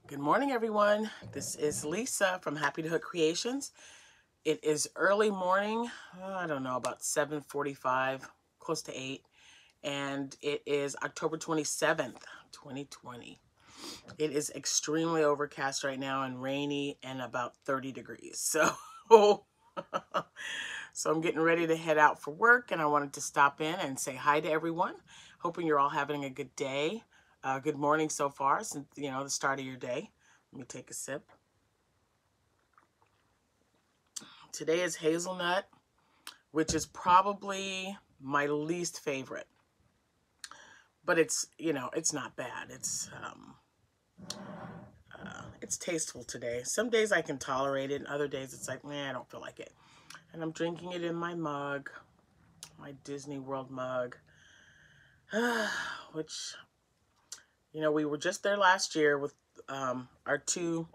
Good morning, everyone. This is Lisa from Happy to Hook Creations. It is early morning. I don't know, about 7:45, close to 8. And it is October 27th, 2020. It is extremely overcast right now and rainy and about 30 degrees. So, so I'm getting ready to head out for work, and I wanted to stop in and say hi to everyone. Hoping you're all having a good day. Good morning so far, since, the start of your day. Let me take a sip. Today is hazelnut, which is probably my least favorite. But it's not bad. It's tasteful today. Some days I can tolerate it, and other days it's like, I don't feel like it. And I'm drinking it in my mug, my Disney World mug, which, we were just there last year with our two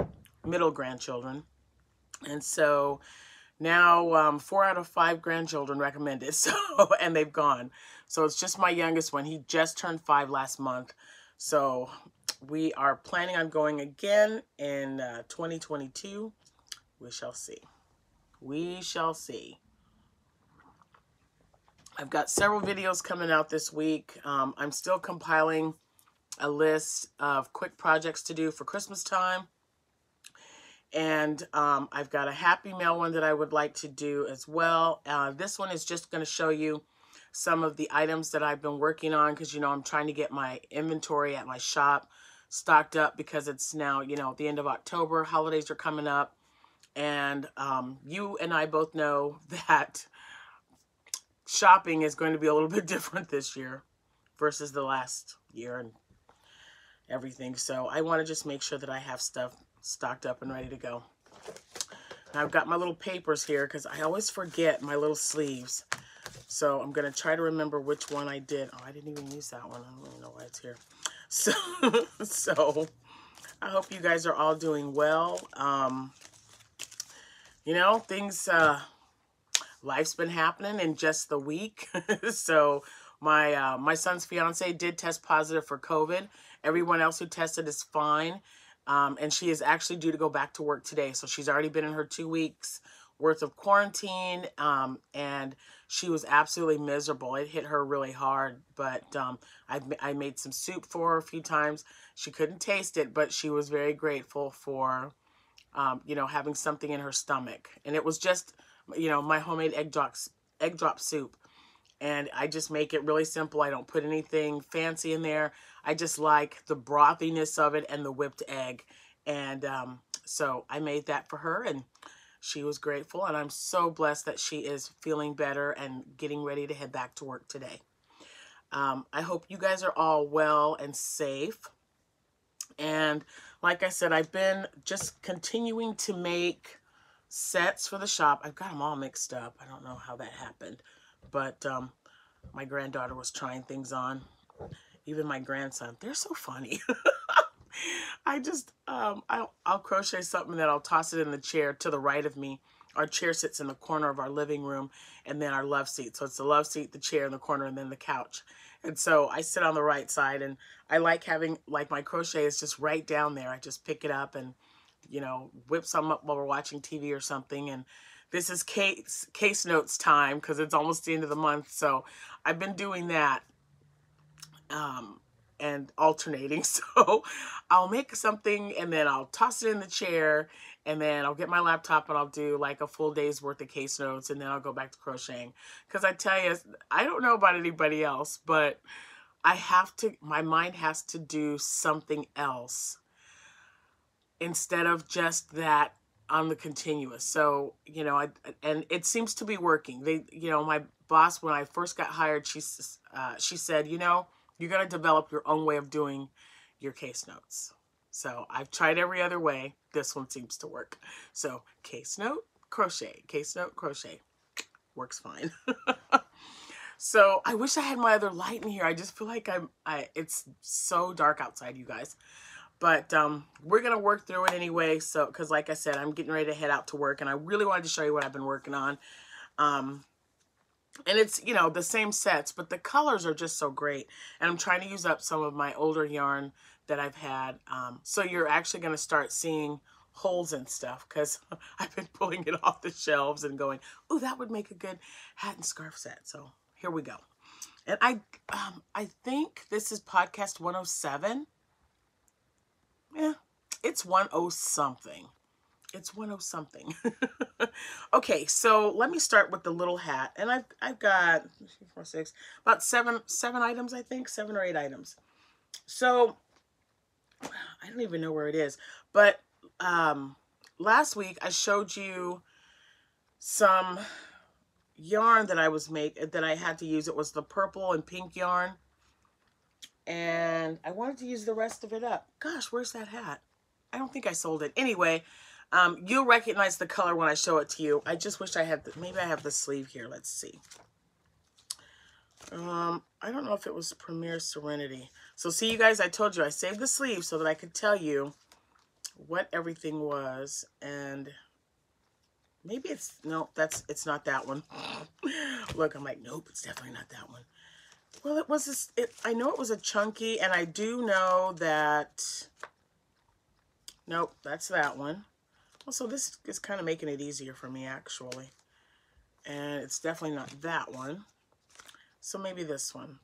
middle grandchildren. And so now 4 out of 5 grandchildren recommended, and they've gone. So it's just my youngest one. He just turned 5 last month. So we are planning on going again in 2022. We shall see. We shall see. I've got several videos coming out this week. I'm still compiling a list of quick projects to do for Christmas time. And I've got a Happy Mail one that I would like to do as well. This one is just going to show you some of the items that I've been working on because, I'm trying to get my inventory at my shop stocked up because it's now, at the end of October. Holidays are coming up. And you and I both know that shopping is going to be a little bit different this year versus the last year and everything. So I want to just make sure that I have stuff stocked up and ready to go. Now I've got my little papers here because I always forget my little sleeves. So I'm going to try to remember which one I did. Oh, I didn't even use that one. I don't even know why it's here. So I hope you guys are all doing well. Life's been happening in just the week. So my son's fiance did test positive for COVID. Everyone else who tested is fine. And she is actually due to go back to work today. So she's already been in her 2 weeks worth of quarantine. And she was absolutely miserable. It hit her really hard. But I made some soup for her a few times. She couldn't taste it, but she was very grateful for, having something in her stomach. And it was just, my homemade egg drop soup. And I just make it really simple. I don't put anything fancy in there. I just like the brothiness of it and the whipped egg. And so I made that for her, and she was grateful. And I'm so blessed that she is feeling better and getting ready to head back to work today. I hope you guys are all well and safe. And like I said, I've been just continuing to make sets for the shop. I've got them all mixed up. I don't know how that happened. But my granddaughter was trying things on. Even my grandson. They're so funny. I'll crochet something and then I'll toss it in the chair to the right of me. Our chair sits in the corner of our living room, and then our love seat. So it's the love seat, the chair in the corner, and then the couch. And so I sit on the right side, and I like having, my crochet is just right down there. I just pick it up and, whip some up while we're watching TV or something. And this is case notes time because it's almost the end of the month. So I've been doing that and alternating. So I'll make something and then I'll toss it in the chair, and then I'll get my laptop and I'll do like a full day's worth of case notes, and then I'll go back to crocheting. Because I tell you, I don't know about anybody else, but my mind has to do something else instead of just that on the continuous. So, and it seems to be working. My boss, when I first got hired, she said, you're going to develop your own way of doing your case notes. So I've tried every other way. This one seems to work. So case note, crochet, case note, crochet. Works fine. So I wish I had my other light in here. I just feel like it's so dark outside, you guys. But we're going to work through it anyway. So, because like I said, I'm getting ready to head out to work, and I really wanted to show you what I've been working on. And it's, the same sets, but the colors are just so great. And I'm trying to use up some of my older yarn that I've had. So you're actually going to start seeing holes and stuff because I've been pulling it off the shelves and going, oh, that would make a good hat and scarf set. So here we go. And I think this is podcast 107. Yeah, it's 10 something. It's 10 something. Okay, so let me start with the little hat. And I've got 4, 6, about seven items, I think, 7 or 8 items. So I don't even know where it is. But last week I showed you some yarn that I had to use. It was the purple and pink yarn. And I wanted to use the rest of it up. Gosh, where's that hat? I don't think I sold it. Anyway, you'll recognize the color when I show it to you. I just wish I had, maybe I have the sleeve here. Let's see. I don't know if it was Premier Serenity. So see, you guys, I told you I saved the sleeve so that I could tell you what everything was. And maybe it's, no, it's not that one. Look, I'm like, nope, it's definitely not that one. Well, it was this, I know it was a chunky, and I do know that, nope, that's that one. Well, so this is kind of making it easier for me, actually. And it's definitely not that one. So maybe this one.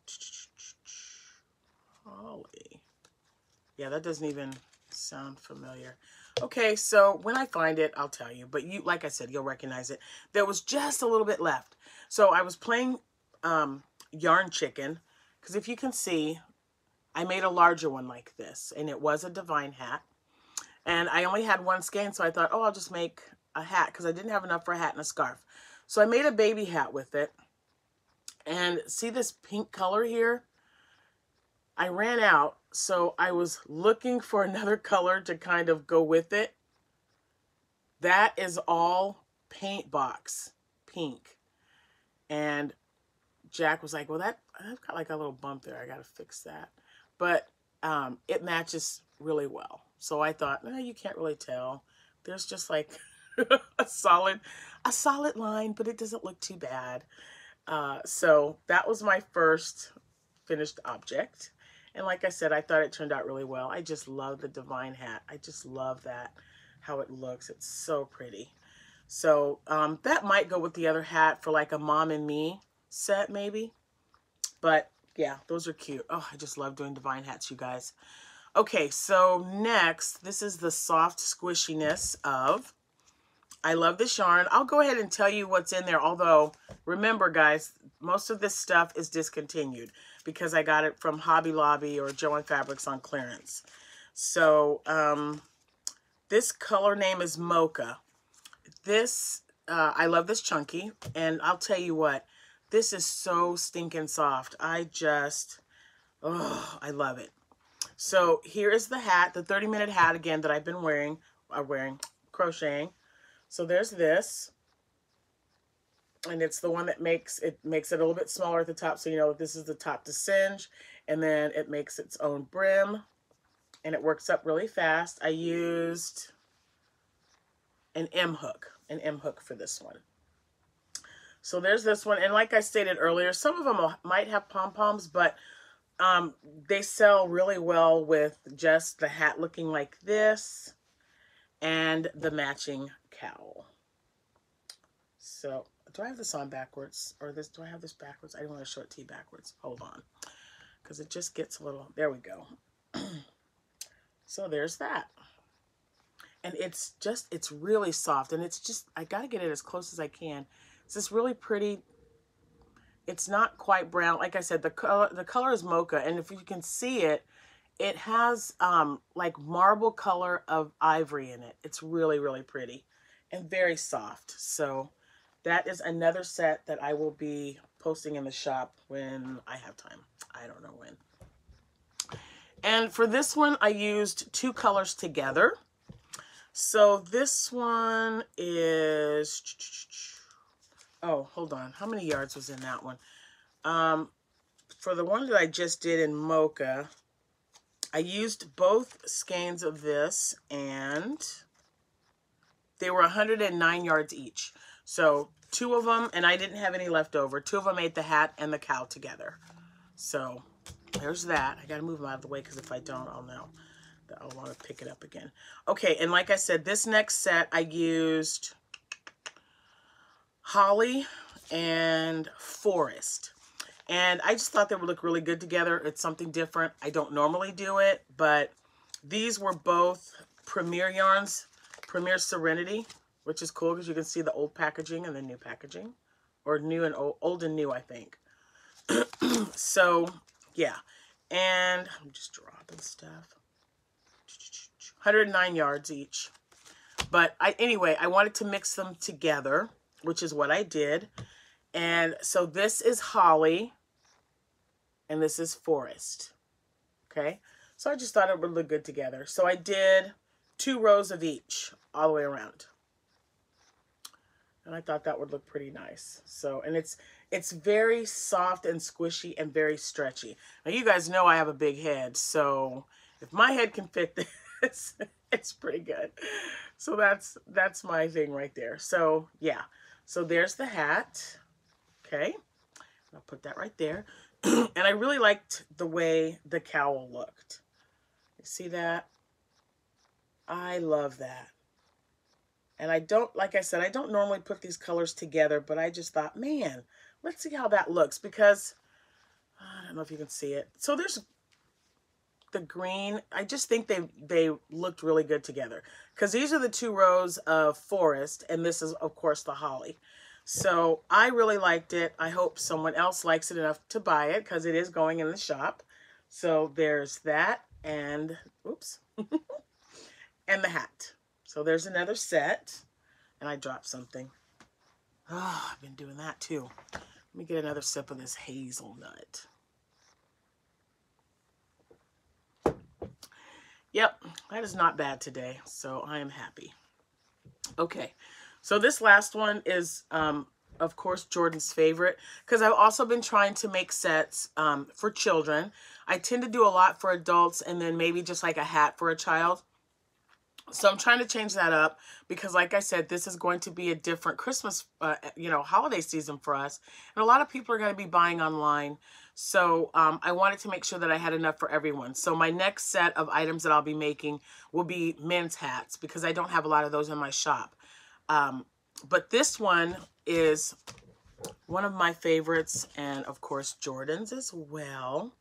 Holly. Yeah, that doesn't even sound familiar. Okay, so when I find it, I'll tell you. But you, like I said, you'll recognize it. There was just a little bit left. So I was playing yarn chicken, because if you can see, I made a larger one like this, and it was a divine hat. And I only had one skein, so I thought, oh, I'll just make a hat, because I didn't have enough for a hat and a scarf. So I made a baby hat with it. And see this pink color here? I ran out, so I was looking for another color to kind of go with it. That is all paint box pink. And Jack was like, well, I've got like a little bump there. I got to fix that. But it matches really well. So I thought, no, you can't really tell. There's just like a solid line, but it doesn't look too bad. So that was my first finished object. And like I said, I thought it turned out really well. I just love the divine hat. I just love that, how it looks. It's so pretty. So that might go with the other hat for like a mom and me set maybe. But yeah, those are cute. Oh, I just love doing divine hats, you guys. Okay, so next, this is the soft squishiness of, I love this yarn. I'll go ahead and tell you what's in there. Although, remember guys, most of this stuff is discontinued because I got it from Hobby Lobby or Joann Fabrics on clearance. So, this color name is Mocha. This, I love this chunky. And I'll tell you what, this is so stinking soft. I love it. So here is the hat, the 30-minute hat again that I've been wearing, crocheting. So there's this, and it's the one that makes it a little bit smaller at the top, so you know this is the top to cinch, and then it makes its own brim, and it works up really fast. I used an M hook for this one. So there's this one, and like I stated earlier, some of them might have pom-poms, but they sell really well with just the hat looking like this and the matching cowl. So, do I have this on backwards? Or this? Do I have this backwards? I don't want to show it to you backwards. Hold on. Because it just gets a little... There we go. So, there's that. And it's really soft. And it's just... I got to get it as close as I can. It's this really pretty... It's not quite brown. Like I said, the color is mocha. And if you can see it, it has like marble color of ivory in it. It's really, really pretty and very soft. So that is another set that I will be posting in the shop when I have time. I don't know when. And for this one, I used 2 colors together. So this one is... Oh, hold on. How many yards was in that one? For the one that I just did in Mocha, I used both skeins of this, and they were 109 yards each. So 2 of them, and I didn't have any left over. 2 of them made the hat and the cowl together. So There's that. I got to move them out of the way because if I don't, I'll know that I'll want to pick it up again. Okay, and like I said, this next set I used Holly and Forest. And I just thought they would look really good together. It's something different. I don't normally do it, but these were both Premier yarns, Premier Serenity, which is cool because you can see the old packaging and the new packaging. Or new and old and new, I think. So, yeah. And I'm just dropping stuff. 109 yards each. But anyway, I wanted to mix them together, which is what I did. And so this is Holly, and this is Forest. Okay? So I just thought it would look good together. So I did 2 rows of each all the way around. And I thought that would look pretty nice. So, and it's very soft and squishy and very stretchy. Now, you guys know I have a big head, so if my head can fit this, it's pretty good. So that's my thing right there. So, yeah. So there's the hat. Okay. I'll put that right there. And I really liked the way the cowl looked. You see that? I love that. And I don't, like I said, I don't normally put these colors together, but I just thought, man, let's see how that looks because, I don't know if you can see it. So there's the green. I just think they looked really good together because these are the 2 rows of Forest, and this is, of course, the Holly. So I really liked it. I hope someone else likes it enough to buy it because it is going in the shop. So there's that and, oops, and the hat. So there's another set, and I dropped something. Oh, I've been doing that too. Let me get another sip of this hazelnut. Yep, that is not bad today, so I am happy. Okay, so this last one is, of course, Jordan's favorite, because I've also been trying to make sets for children. I tend to do a lot for adults, and then maybe just like a hat for a child. So I'm trying to change that up because, like I said, this is going to be a different Christmas, holiday season for us. And a lot of people are going to be buying online. So I wanted to make sure that I had enough for everyone. So my next set of items that I'll be making will be men's hats because I don't have a lot of those in my shop. But this one is one of my favorites and, of course, Jordan's as well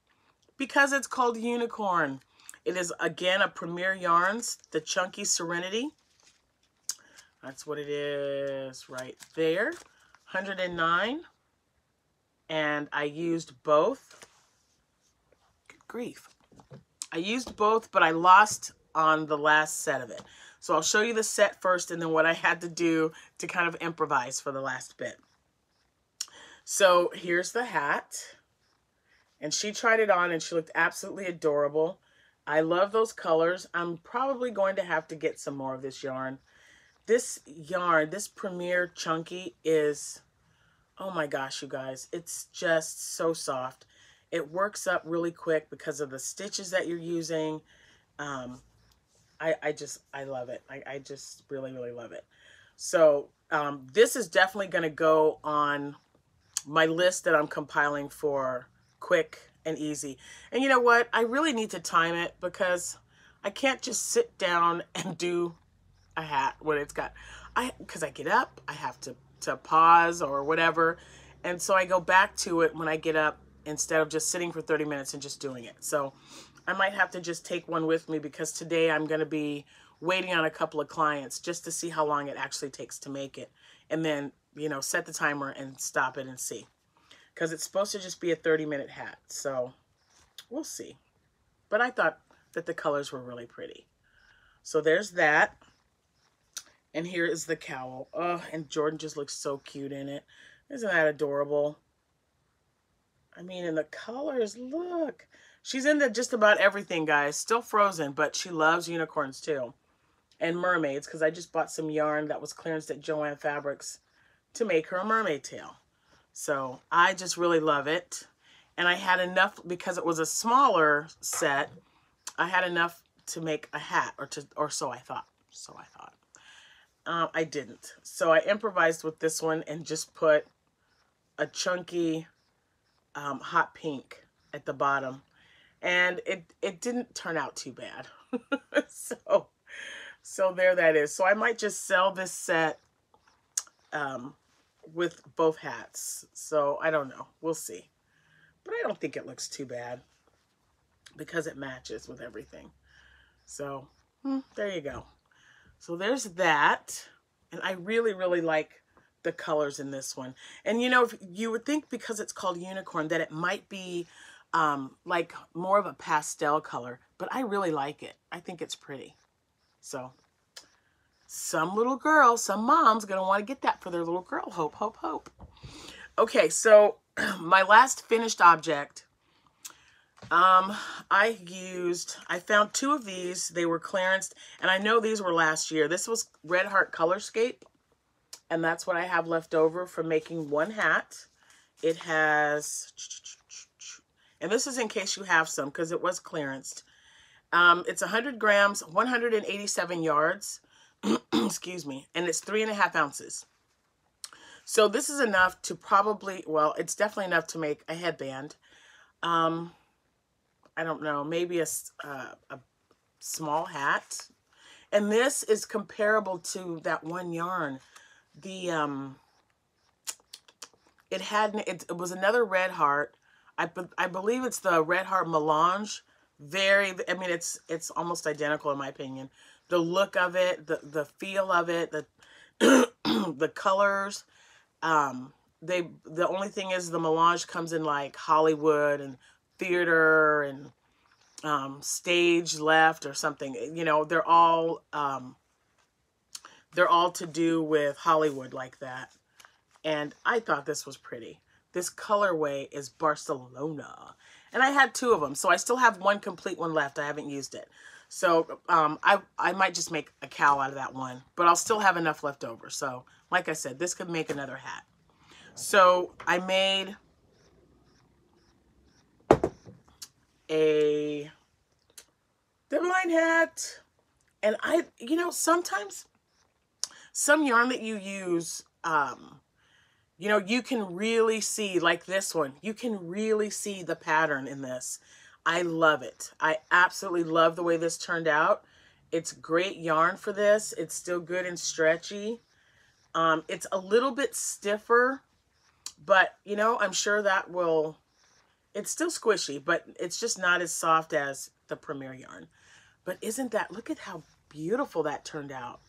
because it's called Unicorn. It is, again, a Premier Yarns, the Chunky Serenity. That's what it is right there. 109. And I used both. Good grief. I used both, but I lost on the last set of it. So I'll show you the set first and then what I had to do to kind of improvise for the last bit. So here's the hat. And she tried it on and she looked absolutely adorable. I love those colors. I'm probably going to have to get some more of this yarn. This yarn, this Premier Chunky is, oh my gosh, you guys, it's just so soft. It works up really quick because of the stitches that you're using. I love it. I just really, really love it. So this is definitely going to go on my list that I'm compiling for quick and easy. And you know what? I really need to time it because I can't just sit down and do a hat when it's got, because I get up, I have to pause or whatever. And so I go back to it when I get up instead of just sitting for 30 minutes and just doing it. So I might have to just take one with me because today I'm going to be waiting on a couple of clients just to see how long it actually takes to make it. And then, set the timer and stop it and see. Because it's supposed to just be a 30-minute hat. So we'll see. But I thought that the colors were really pretty. So there's that. And here is the cowl. Oh, and Jordan just looks so cute in it. Isn't that adorable? I mean, and the colors, look. She's into just about everything, guys. Still frozen, but she loves unicorns too. And mermaids, because I just bought some yarn that was clearanced at Joann Fabrics to make her a mermaid tail. So I just really love it. And I had enough, because it was a smaller set, I had enough to make a hat, or so I thought. I didn't. So I improvised with this one and just put a chunky hot pink at the bottom. and it didn't turn out too bad. So there that is. So I might just sell this set with both hats. So I don't know. We'll see. But I don't think it looks too bad because it matches with everything. So there you go. So there's that. And I really, really like the colors in this one. And you know, if you would think because it's called unicorn that it might be like more of a pastel color, but I really like it. I think it's pretty. So some little girl, some mom's gonna want to get that for their little girl. Hope, hope, hope. Okay, so my last finished object, I found 2 of these. They were clearanced, and I know these were last year. This was Red Heart Colorscape, and that's what I have left over from making one hat. It has, and this is in case you have some, because it was clearanced. It's 100 grams, 187 yards, excuse me, and it's 3.5 ounces. So this is enough to probably, well, it's definitely enough to make a headband. I don't know, maybe a small hat. And this is comparable to that one yarn. The, it was another Red Heart. I believe it's the Red Heart Melange. I mean, it's almost identical in my opinion. The look of it, the feel of it, the colors. The only thing is the melange comes in like Hollywood and theater and stage left or something. You know, they're all to do with Hollywood like that. And I thought this was pretty. This colorway is Barcelona. And I had 2 of them, so I still have one complete one left. I haven't used it. So I might just make a cowl out of that one, but I'll still have enough left over. So like I said, this could make another hat. So I made a Divine hat. And you know, sometimes some yarn that you use, you know, you can really see, like this one, you can really see the pattern in this. I love it. I absolutely love the way this turned out. It's great yarn for this. It's still good and stretchy. It's a little bit stiffer, but you know, I'm sure that will, it's still squishy, but it's just not as soft as the Premier yarn. But isn't that, look at how beautiful that turned out.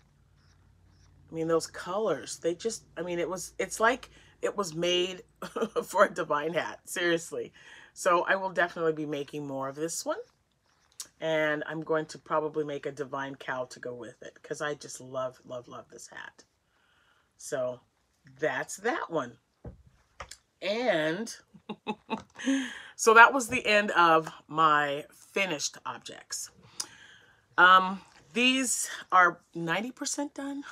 I mean, those colors, they just, I mean, it's like it was made for a Divine hat, seriously. So I will definitely be making more of this one. And I'm going to probably make a Divine cowl to go with it because I just love, love, love this hat. So that's that one. And so that was the end of my finished objects. These are 90% done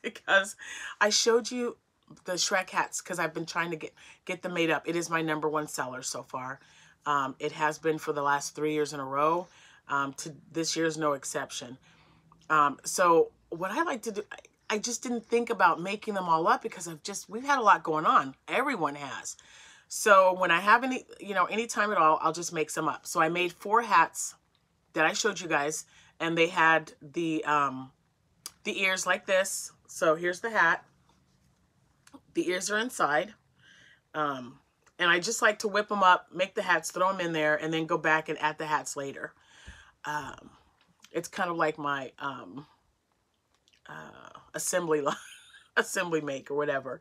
because I showed you the Shrek hats because I've been trying to get them made up. It is my #1 seller so far. It has been for the last 3 years in a row. This year's no exception. So what I like to do, I just didn't think about making them all up because we've had a lot going on. Everyone has. So when I have any time at all, I'll just make some up. So I made 4 hats that I showed you guys, and they had the ears like this. So here's the hat. The ears are inside. And I just like to whip them up, make the hats, throw them in there, and then go back and add the hats later. It's kind of like my assembly make or whatever.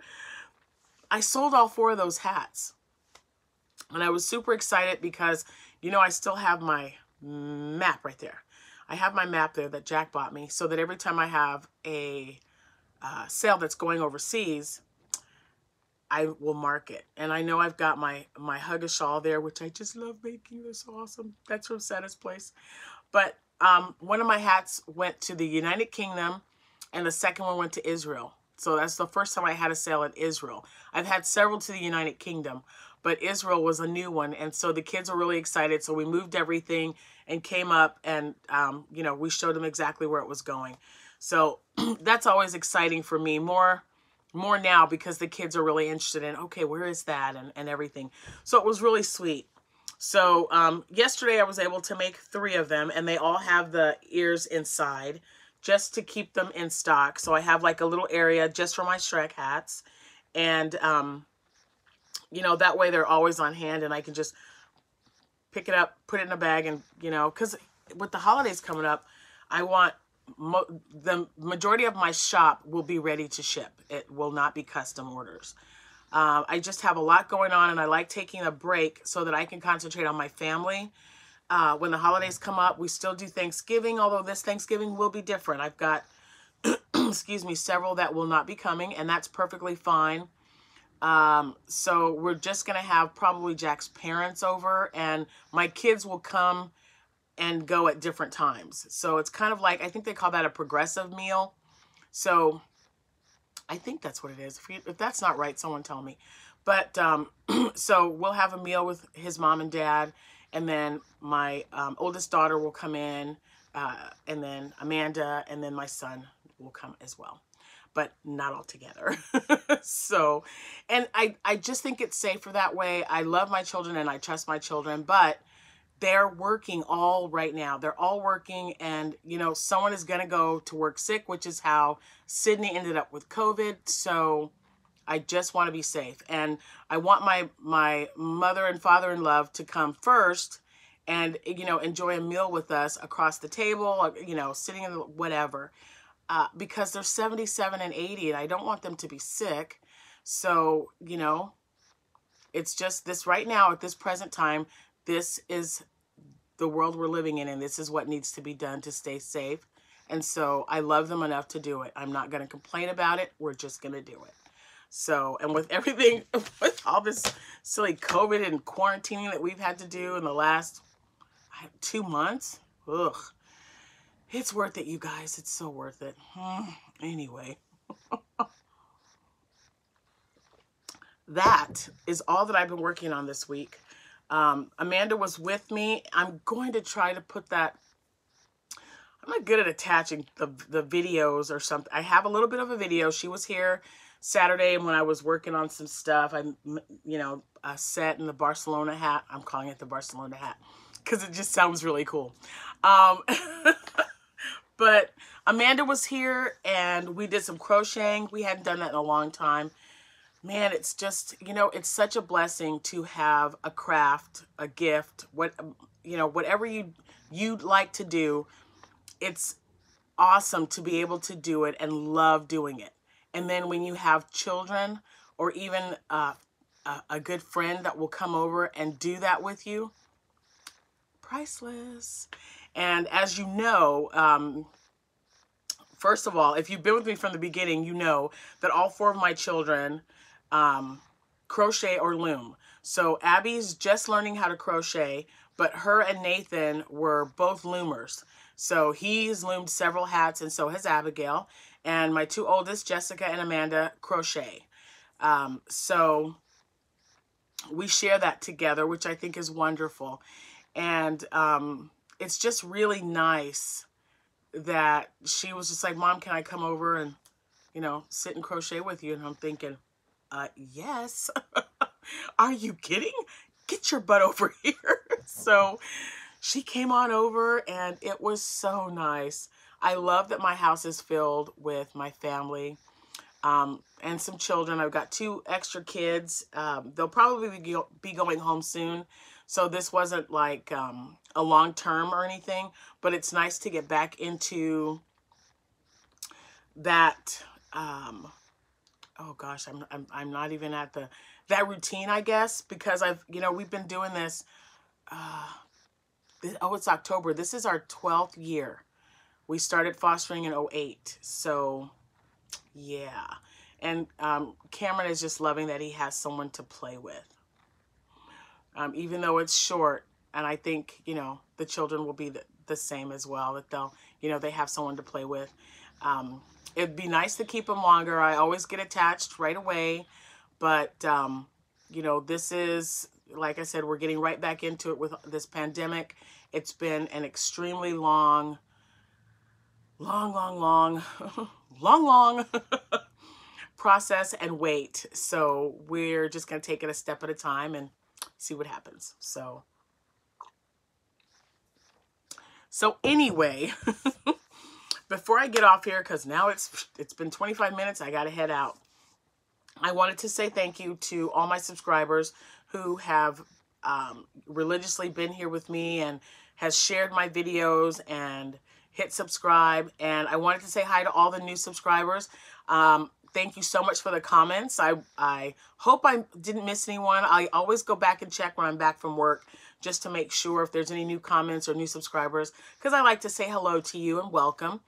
I sold all 4 of those hats. And I was super excited because, you know, I still have my map right there. I have my map there that Jack bought me so that every time I have a sale that's going overseas, I will mark it. And I know I've got my Hugga shawl there, which I just love making. This awesome. That's from Santa's place. But one of my hats went to the United Kingdom and the second one went to Israel. So that's the first time I had a sale in Israel. I've had several to the United Kingdom, but Israel was a new one. And so the kids were really excited. So we moved everything and came up and, you know, we showed them exactly where it was going. So that's always exciting for me. More now because the kids are really interested in, okay, where is that and everything. So it was really sweet. So yesterday I was able to make 3 of them, and they all have the ears inside just to keep them in stock. So I have like a little area just for my Shrek hats. And, you know, that way they're always on hand and I can just pick it up, put it in a bag, and, you know, because with the holidays coming up, I want the majority of my shop will be ready to ship. It will not be custom orders. I just have a lot going on, and I like taking a break so that I can concentrate on my family. When the holidays come up, we still do Thanksgiving, although this Thanksgiving will be different. I've got, excuse me, several that will not be coming, and that's perfectly fine. So we're just going to have probably Jack's parents over, and my kids will come and go at different times. So it's kind of like, I think they call that a progressive meal. So I think that's what it is. If that's not right, someone tell me. But so we'll have a meal with his mom and dad, and then my oldest daughter will come in, and then Amanda, and then my son will come as well, but not all together. So, and I just think it's safer that way. I love my children and I trust my children, but they're working all right now. They're all working, and, you know, someone is going to go to work sick, which is how Sydney ended up with COVID. So I just want to be safe. And I want my mother and father-in-law to come first and, you know, enjoy a meal with us across the table, you know, sitting in the whatever, because they're 77 and 80, and I don't want them to be sick. So, you know, it's just this right now at this present time. This is the world we're living in, and this is what needs to be done to stay safe. And so I love them enough to do it. I'm not going to complain about it. We're just going to do it. So, and with everything, with all this silly COVID and quarantining that we've had to do in the last 2 months, ugh, it's worth it, you guys. It's so worth it. Anyway. That is all that I've been working on this week. Amanda was with me. I'm going to try to put that. I'm not good at attaching the videos or something. I have a little bit of a video. She was here Saturday when I was working on some stuff. You know, a set in the Barcelona hat. I'm calling it the Barcelona hat because it just sounds really cool. But Amanda was here and we did some crocheting. We hadn't done that in a long time. Man, it's just, you know, it's such a blessing to have a craft, a gift, you know, whatever you'd like to do. It's awesome to be able to do it and love doing it. And then when you have children or even a good friend that will come over and do that with you, priceless. And as you know, first of all, if you've been with me from the beginning, you know that all 4 of my children crochet or loom. So Abby's just learning how to crochet, but her and Nathan were both loomers. So he's loomed several hats, and so has Abigail. And my 2 oldest, Jessica and Amanda, crochet. So we share that together, which I think is wonderful. And it's just really nice that she was just like, Mom, can I come over and, you know, sit and crochet with you? And I'm thinking, yes. Are you kidding? Get your butt over here. So she came on over and it was so nice. I love that my house is filled with my family and some children. I've got 2 extra kids. They'll probably be going home soon. So this wasn't like a long term or anything, but it's nice to get back into that. Oh gosh, I'm not even at that routine, I guess, because we've been doing this. It's October. This is our 12th year. We started fostering in 2008. So yeah. And Cameron is just loving that he has someone to play with. Even though it's short, and I think, the children will be the same as well, that they'll, they have someone to play with. It'd be nice to keep them longer. I always get attached right away, but, this is, like I said, we're getting right back into it with this pandemic. It's been an extremely long process and wait. So we're just going to take it a step at a time and see what happens. So So anyway, before I get off here, because now it's been 25 minutes, I got to head out. I wanted to say thank you to all my subscribers who have religiously been here with me and has shared my videos and hit subscribe. And I wanted to say hi to all the new subscribers. Thank you so much for the comments. I hope I didn't miss anyone. I always go back and check when I'm back from work just to make sure if there's any new comments or new subscribers, because I like to say hello to you and welcome.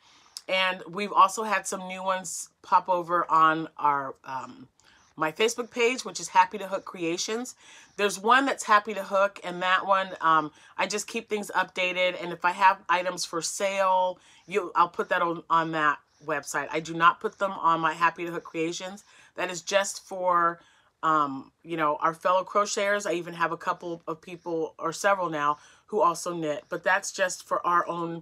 And we've also had some new ones pop over on our my Facebook page, which is Happy to Hook Creations. There's one that's Happy to Hook, and that one, I just keep things updated. And if I have items for sale, I'll put that on that website. I do not put them on my Happy to Hook Creations. That is just for, you know, our fellow crocheters. I even have a couple of people, or several now, who also knit. But that's just for our own,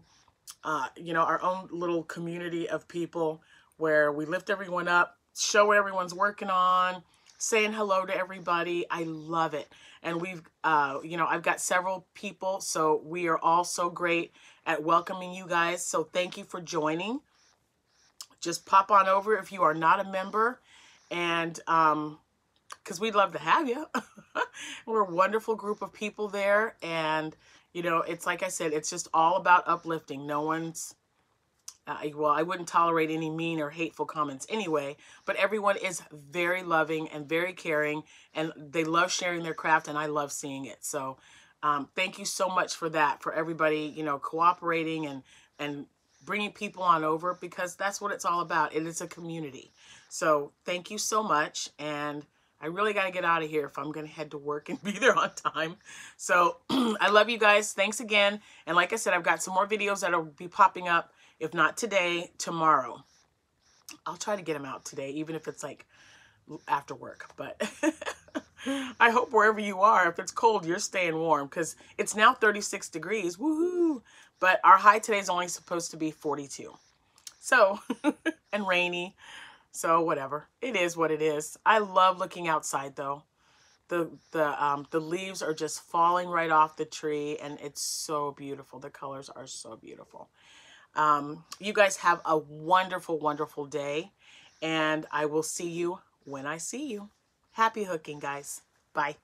you know, our own little community of people where we lift everyone up, show what everyone's working on, saying hello to everybody. I love it. And we've, you know, I've got several people, so we are all so great at welcoming you guys. So thank you for joining. Just pop on over if you are not a member, and because we'd love to have you. We're a wonderful group of people there, and you know, it's like I said, it's just all about uplifting. No one's well, I wouldn't tolerate any mean or hateful comments anyway, but everyone is very loving and very caring, and they love sharing their craft, and I love seeing it. So thank you so much for that, for everybody, you know, cooperating and bringing people on over, because that's what it's all about. It is a community. So thank you so much, and I really got to get out of here if I'm going to head to work and be there on time. So I love you guys. Thanks again. And like I said, I've got some more videos that'll be popping up. If not today, tomorrow. I'll try to get them out today, even if it's like after work. But I hope wherever you are, if it's cold, you're staying warm, because it's now 36 degrees. Woohoo! But our high today is only supposed to be 42. So, and rainy. So whatever. It is what it is. I love looking outside though. The leaves are just falling right off the tree, and it's so beautiful. The colors are so beautiful. You guys have a wonderful, wonderful day, and I will see you when I see you. Happy hooking, guys. Bye.